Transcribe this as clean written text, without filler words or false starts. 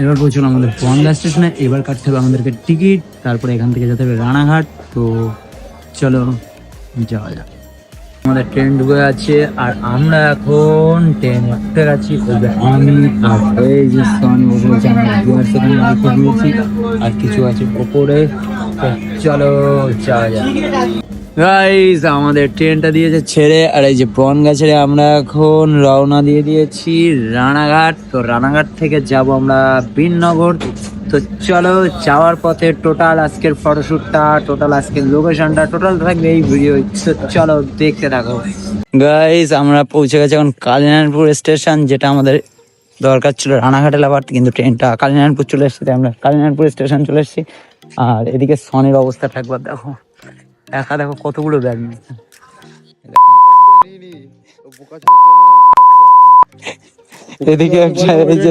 এবার পৌঁছলাম আমাদের বনগাঁ স্টেশনে। এবার কাটতে হবে আমাদেরকে টিকিট, তারপরে এখান থেকে যেতে হবে রানাঘাট। তো চলো যাওয়া যাক। আমাদের ট্রেন ঢুকে আছে আর আমরা এখন ট্রেন উঠতে গেছি। আমি আর এই যে সন বসে বলছি, আমরা দুয়ার সেখানে উঠে দিয়েছি আর কিছু আছে ওপরে। তো চলো যাওয়া যাক। গাইস আমাদের ট্রেনটা দিয়েছে ছেড়ে, আর এই যে বনগাঁ ছেড়ে আমরা এখন রওনা দিয়ে দিয়েছি রানাঘাট। তো রানাঘাট থেকে যাব আমরা বিননগর। তো চলো যাওয়ার পথে টোটাল আজকের ফটোশুটটা, টোটাল আজকের লোকেশনটা টোটাল থাকবে এই ভিডিও। তো চলো দেখতে থাকো। গাইস আমরা পৌঁছে গেছি এখন কালিনারায়ণপুর স্টেশন, যেটা আমাদের দরকার ছিল রানাঘাটে লাভার, কিন্তু ট্রেনটা কালিনারায়ণপুর চলে এসেছে, তাই আমরা কালিনারায়ণপুর স্টেশন চলে এসেছি। আর এদিকে সনের অবস্থা একবার দেখো, একা দেখো কতগুলো ব্যাগ নিয়েছে। এদিকে একটা এই যে